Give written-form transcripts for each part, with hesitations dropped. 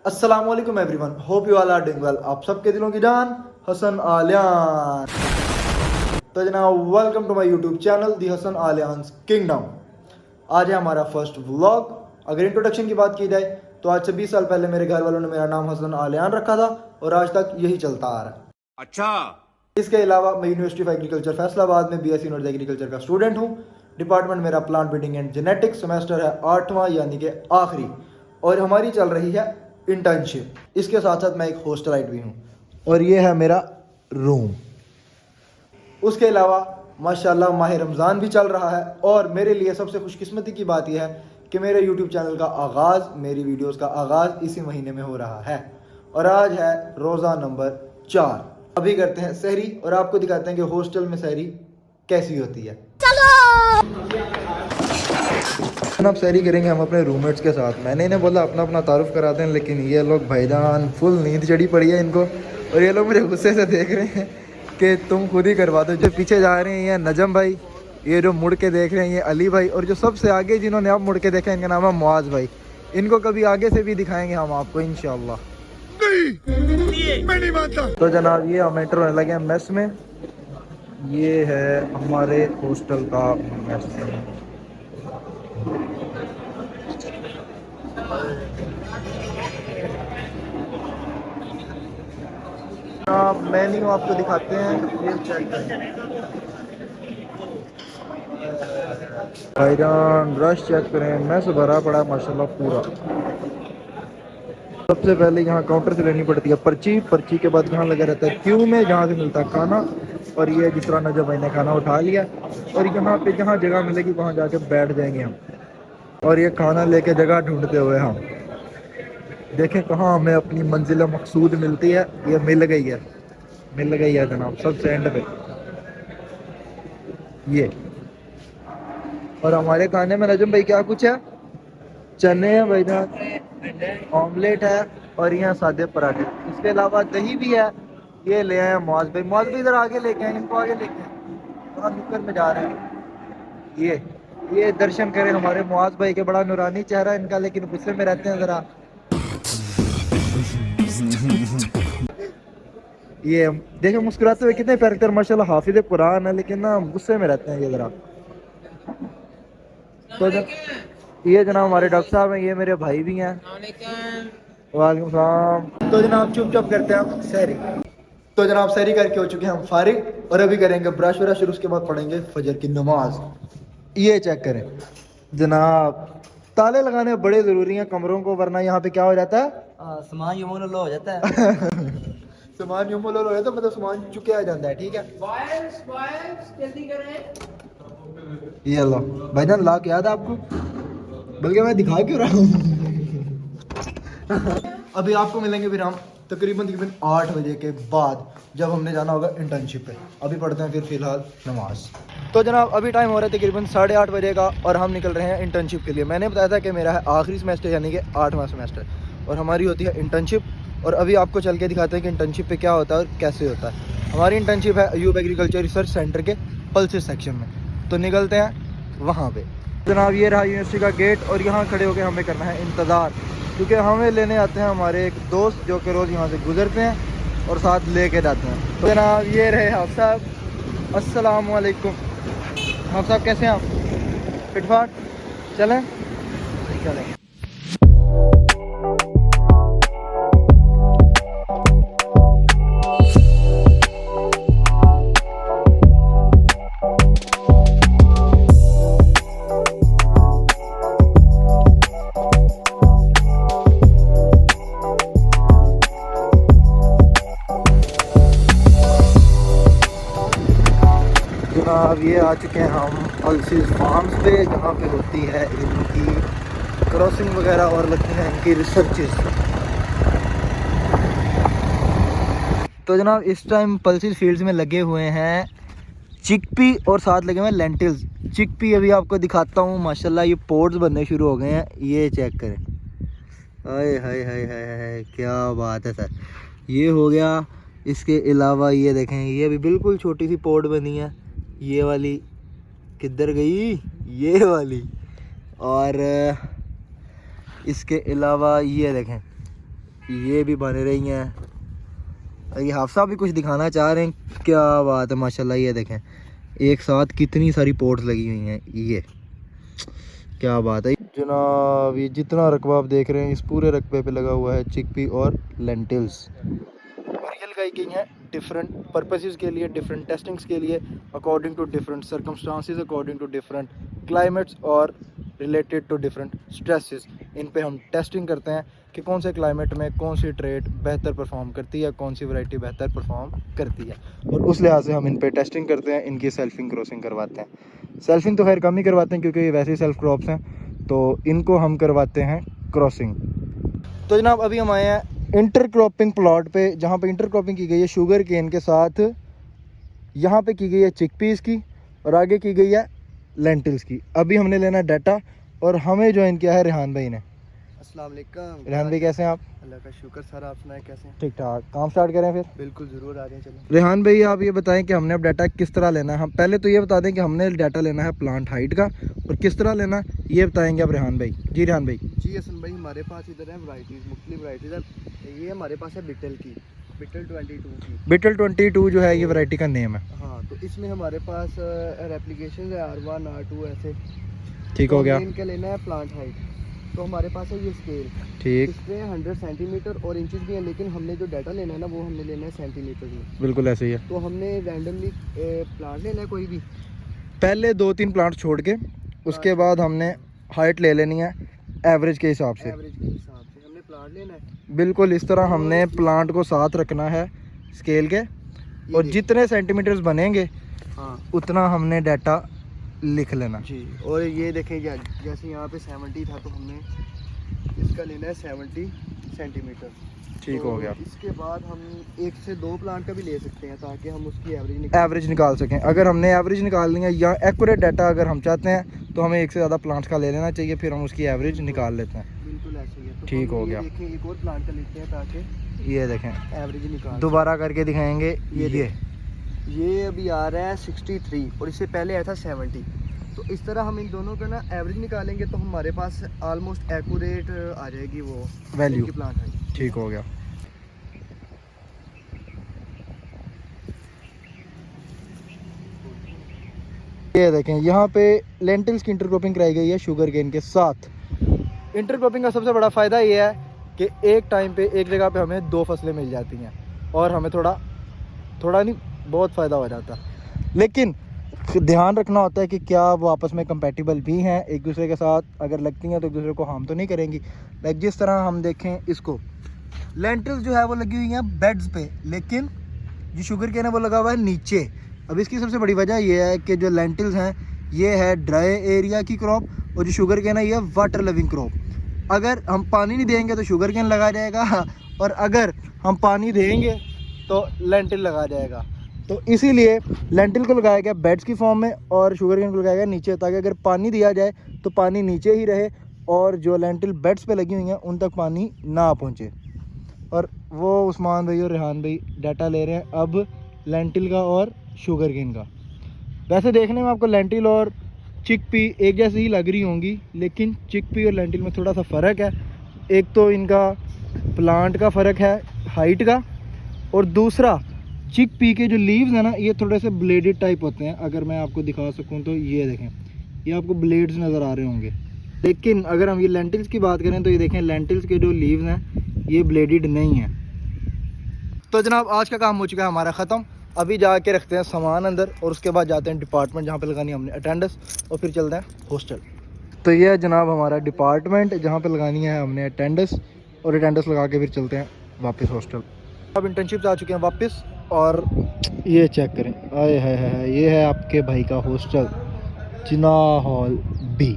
अस्सलाम वालेकुम everyone, hope you all are doing well. आप सबके दिलों की जान हसन आलियान। तो जनाब welcome to my YouTube channel the Hasan Aliyan kingdom. आज है हमारा फर्स्ट व्लॉग। अगर इंट्रोडक्शन की बात की जाए तो आज से 20 साल पहले मेरे घर वालों ने मेरा नाम हसन आलियान रखा था और आज तक यही चलता आ रहा है। अच्छा। इसके अलावा मैं यूनिवर्सिटी ऑफ एग्रीकल्चर फैसलाबाद में बीएससी नॉर्थ एग्रीकल्चर का स्टूडेंट हूँ। डिपार्टमेंट मेरा plant breeding and genetics, semester है 8वां यानी कि आखिरी, और हमारी चल रही है इंटर्नशिप। इसके साथ साथ मैं एक हॉस्टलाइट भी हूँ और ये है मेरा रूम। उसके अलावा माशाल्लाह माह रमज़ान भी चल रहा है और मेरे लिए सबसे खुशकिस्मती की बात यह है कि मेरे यूट्यूब चैनल का आगाज़, मेरी वीडियोस का आगाज़ इसी महीने में हो रहा है और आज है रोज़ा नंबर 4। अभी करते हैं सहरी और आपको दिखाते हैं कि हॉस्टल में सहरी कैसी होती है। अब सहरी करेंगे हम अपने रूममेट्स के साथ। मैंने इन्हें बोला अपना अपना तारुफ करा दें, लेकिन ये लोग भाईजान फुल नींद चढ़ी पड़ी है इनको और ये लोग मुझे गुस्से से देख रहे हैं कि तुम खुद ही करवा दो। जो पीछे जा रहे हैं ये नजम भाई, ये जो मुड़ के देख रहे हैं ये अली भाई, और जो सबसे आगे जिन्होंने अब मुड़ के देखा इनका नाम है मुआज भाई। इनको कभी आगे से भी दिखाएंगे हम आपको इंशाल्लाह। मैं नहीं मानता। तो जनाब ये हम एंटर होने लगे हैं मेस में। ये है हमारे हॉस्टल का मेस। मेन्यू आपको दिखाते हैं, ये चेक करें भाईजान, रश चेक करें, मैस भरा पड़ा माशाल्लाह पूरा। सबसे पहले यहाँ काउंटर से लेनी पड़ती है पर्ची। पर्ची के बाद यहाँ लगा रहता है क्यू में, जहाँ से मिलता है खाना। और ये जिस तरह नजर भाई ने खाना उठा लिया और यहाँ पे जहाँ जगह मिलेगी वहाँ जाके बैठ जाएंगे हम। और ये खाना लेके जगह ढूंढते हुए हम देखें कहाँ हमें अपनी मंजिल मकसूद मिलती है। ये मिल गई है, मिल गई है जनाब सबसे एंड पे ये। और हमारे खाने में नजम भाई क्या कुछ है? चने हैं भाईजान, ऑमलेट है और यहाँ सादे पराठे। इसके अलावा दही भी है। ये ले आए मुआज भाई। मुआज भाई इधर आगे लेके आए, इनको आगे लेके आए। तो हम नुक्कड़ में जा रहे हैं। ये दर्शन करें हमारे मुआज भाई के। बड़ा नूरानी चेहरा इनका, लेकिन गुस्से में रहते हैं ज़रा। ये देखे मुस्कुराते हुए कितने प्यारे माशाल्लाह, हाफिज कुरान है, लेकिन ना गुस्से में रहते हैं ये ज़रा। तो ये जनाब हमारे डॉक्टर साहब हैं, ये मेरे भाई भी हैं। वालेकुम सलाम। तो जनाब चुप करते हैं हम सहरी। तो जनाब सहरी करके हो चुके हैं हम फारिग और अभी करेंगे ब्रश व्रश और उसके बाद पढ़ेंगे फजर की नमाज। ये चेक करें जनाब, ताले लगाने बड़े ज़रूरी हैं कमरों को, वरना यहाँ पे क्या हो जाता है? सामान यूं लो हो जाता है। सामान यूं मोलो हो जाता है, मतलब सामान चुके आ जाता है। ठीक है, जल्दी करें। ये लो भाईजान, ला के याद है आपको? बल्कि मैं दिखा क्यों रहा हूँ? अभी आपको मिलेंगे फिर हम तकरीबन 8 बजे के बाद, जब हमने जाना होगा इंटर्नशिप पे। अभी पढ़ते हैं फिर फिलहाल नमाज। तो जनाब अभी टाइम हो रहा है तकरीबन 8:30 बजे का और हम निकल रहे हैं इंटर्नशिप के लिए। मैंने बताया था कि मेरा है आखिरी सेमेस्टर यानी कि 8वां सेमेस्टर और हमारी होती है इंटर्नशिप। और अभी आपको चल के दिखाते हैं कि इंटर्नशिप पे क्या होता है और कैसे होता है। हमारी इंटर्नशिप है अयूब एग्रीकल्चर रिसर्च सेंटर के पल्सेस सेक्शन में। तो निकलते हैं वहाँ पे। जनाब ये रहा यूनिवर्सिटी का गेट और यहाँ खड़े होकर हमें करना है इंतज़ार, क्योंकि हमें लेने आते हैं हमारे एक दोस्त जो कि रोज़ यहाँ से गुजरते हैं और साथ लेके जाते हैं। तो जनाब ये रहे हाफ़ साहब। अस्सलाम वालेकुम हाफ़ साहब, कैसे हैं आप? फिटफाट चलें चलें। जनाब ये आ चुके हैं हम पल्सेस फार्म्स पे, जहाँ पे होती है इनकी क्रॉसिंग वगैरह और लगती हैं इनकी रिसर्चेस। तो जनाब इस टाइम पल्सेस फील्ड्स में लगे हुए हैं चिकपी और साथ लगे हुए हैं लेंटिल्स। चिकपी अभी आपको दिखाता हूँ, माशाल्लाह ये पोड्स बनने शुरू हो गए हैं। ये चेक करें, हाय हाय हाय हाय हाय, क्या बात है सर। ये हो गया। इसके अलावा ये देखें, ये भी बिल्कुल छोटी सी पोड बनी है। ये वाली किधर गई? ये वाली। और इसके अलावा ये देखें, ये भी बन रही हैं। ये हाफसा भी कुछ दिखाना चाह रहे हैं। क्या बात है माशाल्लाह। ये देखें एक साथ कितनी सारी पोर्ट्स लगी हुई हैं। ये क्या बात है जनाब। ये जितना रकबा आप देख रहे हैं इस पूरे रकबे पे लगा हुआ है चिकपी और लेंटिल्स। और ये लगाई गई हैं डिफरेंट पर्पसेस के लिए, डिफरेंट टेस्टिंग्स के लिए, according to different circumstances, according to different climates और रिलेटेड टू डिफरेंट स्ट्रेसेस। इन पे हम टेस्टिंग करते हैं कि कौन से क्लाइमेट में कौन सी ट्रेड बेहतर परफॉर्म करती है, कौन सी वैरायटी बेहतर परफॉर्म करती है। और उस लिहाज से हम इन पे टेस्टिंग करते हैं, इनकी सेल्फिंग क्रॉसिंग करवाते हैं। सेल्फिंग तो खैर कम ही करवाते हैं क्योंकि ये वैसे ही सेल्फ क्रॉप्स हैं, तो इनको हम करवाते हैं क्रॉसिंग। तो जनाब अभी हम आए हैं इंटरक्रॉपिंग प्लॉट पे, जहाँ पे इंटरक्रॉपिंग की गई है शुगर केन के साथ। यहाँ पे की गई है चिकपीस की और आगे की गई है लेंटिल्स की। अभी हमने लेना डाटा और हमें ज्वाइन किया है रेहान भाई ने। अस्सलाम वालेकुम। रेहान भाई कैसे हैं आप? अल्लाह का शुक्र सर, आप सुनाए कैसे हैं? ठीक ठाक। काम स्टार्ट करें फिर? बिल्कुल ज़रूर आ रहे हैं, चलो। रेहान भाई आप ये बताएं कि हमने अब डाटा किस तरह लेना है। हम पहले तो ये बता दें कि हमने डाटा लेना है प्लांट हाइट का, और किस तरह लेना है ये बताएंगे अब रेहान भाई। जी रेहान भाई। जी हसन भाई, हमारे पास इधर है वैरायटीज़, मुख्तलिफ वैरायटीज़ है। ये हमारे पास है बिटल की, बिटल 22 की। बिटल 22 जो है ये वैरायटी का नेम है। हाँ, तो इसमें हमारे पास रेप्लिकेशन है R1 R2 ऐसे। ठीक तो हो गया। हमें इनका लेना है प्लांट हाइट। तो हमारे पास है ये स्केल, ठीक, इस पे 100 सेंटीमीटर और इंचेस भी हैं, लेकिन हमने जो डाटा लेना है ना वो हमने लेना है सेंटीमीटर में। बिल्कुल ऐसे ही है। तो हमने रैंडमली प्लांट लेना है कोई भी, पहले 2-3 प्लांट छोड़ के उसके बाद हमने हाइट ले लेनी है एवरेज के हिसाब से। एवरेज के हिसाब से हमने प्लांट लेना है। बिल्कुल इस तरह हमने प्लांट को साथ रखना है स्केल के, और जितने सेंटीमीटर्स बनेंगे हाँ उतना हमने डाटा लिख लेना। जी। और ये देखें जैसे यहाँ पे 70 था तो हमने इसका लेना है 70 सेंटीमीटर। ठीक तो हो गया। इसके बाद हम 1 से 2 प्लांट का भी ले सकते हैं ताकि हम उसकी एवरेज निकाल सकें। अगर हमने एवरेज निकालनी है या एक्यूरेट डाटा अगर हम चाहते हैं तो हमें 1 से ज़्यादा प्लांट्स का ले लेना चाहिए, फिर हम उसकी एवरेज निकाल लेते हैं। बिल्कुल ऐसे ही है। तो ठीक हम हो ये गया। देखें एक और प्लांट का लेते हैं ताकि ये देखें एवरेज निकाल। दोबारा करके दिखाएंगे। ये अभी आ रहा है 63 और इससे पहले आया था 70। तो इस तरह हम इन दोनों का ना एवरेज निकालेंगे तो हमारे पास ऑलमोस्ट एक्यूरेट आ जाएगी वो वैल्यू। प्लांट है। ठीक हो गया। ये देखें यहाँ पे लेंटिल्स की इंटरक्रॉपिंग कराई गई है शुगर केन के साथ। इंटरक्रॉपिंग का सबसे बड़ा फ़ायदा ये है कि एक टाइम पे एक जगह पे हमें 2 फसलें मिल जाती हैं और हमें थोड़ा नहीं बहुत फ़ायदा हो जाता है। लेकिन ध्यान रखना होता है कि क्या वो आपस में कंपैटिबल भी हैं एक दूसरे के साथ। अगर लगती हैं तो एक दूसरे को हार्म तो नहीं करेंगी। लाइक जिस तरह हम देखें इसको, लेंटिल्स जो है वो लगी हुई हैं बेड्स पे, लेकिन जो शुगर केन है वो लगा हुआ है नीचे। अब इसकी सबसे बड़ी वजह ये है कि जो लेंटिल्स हैं ये है ड्राई एरिया की क्रॉप, और जो शुगर केन है ये वाटर लविंग क्रॉप। अगर हम पानी नहीं देंगे तो शुगर केन लगा जाएगा, और अगर हम पानी देंगे तो लेंटिल लगा जाएगा। तो इसीलिए लेंटिल को लगाया गया बेड्स की फॉर्म में और शुगर केन को लगाया गया नीचे, ताकि अगर पानी दिया जाए तो पानी नीचे ही रहे और जो लेंटिल बेड्स पे लगी हुई हैं उन तक पानी ना पहुँचे। और वो उस्मान भाई और रेहान भाई डाटा ले रहे हैं अब लेंटिल का और शुगर केन का। वैसे देखने में आपको लेंटिल और चिकपी एक जैसी ही लग रही होंगी, लेकिन चिकपी और लेंटिल में थोड़ा सा फ़र्क है। एक तो इनका प्लांट का फ़र्क है हाइट का, और दूसरा चिकपी के जो लीव्स हैं ना ये थोड़े से ब्लेडेड टाइप होते हैं। अगर मैं आपको दिखा सकूं तो ये देखें, ये आपको ब्लेड्स नज़र आ रहे होंगे। लेकिन अगर हम ये लेंटिल्स की बात करें तो ये देखें लेंटिल्स के जो लीव्स हैं ये ब्लेडेड नहीं हैं। तो जनाब आज का काम हो चुका है हमारा ख़त्म। अभी जाके रखते हैं सामान अंदर और उसके बाद जाते हैं डिपार्टमेंट जहाँ पे लगानी है हमने अटेंडेंस, और फिर चलते हैं हॉस्टल। तो ये है जनाब हमारा डिपार्टमेंट जहाँ पे लगानी है हमने अटेंडेंस, और अटेंडेंस लगा के फिर चलते हैं वापस हॉस्टल। अब इंटर्नशिप आ चुके हैं वापस, और ये चेक करें, आए है ये है आपके भाई का हॉस्टल जिना हॉल बी।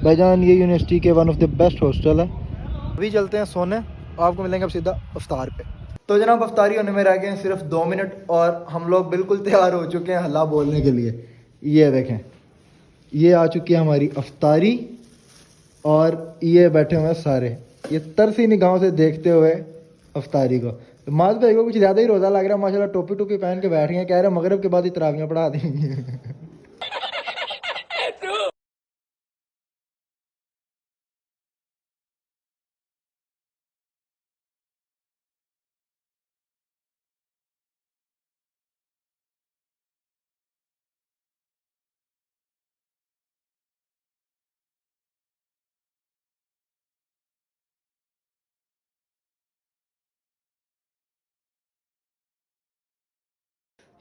भाईजान ये यूनिवर्सिटी के one of the best hostel है। अभी चलते हैं सोने, आपको मिलेंगे अब सीधा अफ्तार पे। तो जनाब अफ्तारी होने में रह गए हैं सिर्फ 2 मिनट और हम लोग बिल्कुल तैयार हो चुके हैं हल्ला बोलने के लिए। ये देखें ये आ चुकी है हमारी अफ्तारी, और ये बैठे हुए हैं सारे ये तरसी निगाहों से देखते हुए अफ्तारी को। तो माज भाई को कुछ ज़्यादा ही रोज़ा लग रहा है माशाल्लाह, टोपी टोपी पहन के बैठ गए हैं, कह रहे हैं मगरिब के बाद ही तरावियाँ पढ़ा देंगे।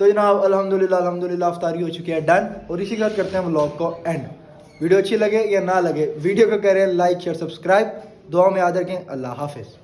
तो जनाब अल्हम्दुलिल्लाह अल्हम्दुलिल्लाह अफ्तारी हो चुकी है डन, और इसी के साथ करते हैं व्लॉग को एंड। वीडियो अच्छी लगे या ना लगे, वीडियो को करें लाइक शेयर सब्सक्राइब, दुआ में याद रखें। अल्लाह हाफिज़।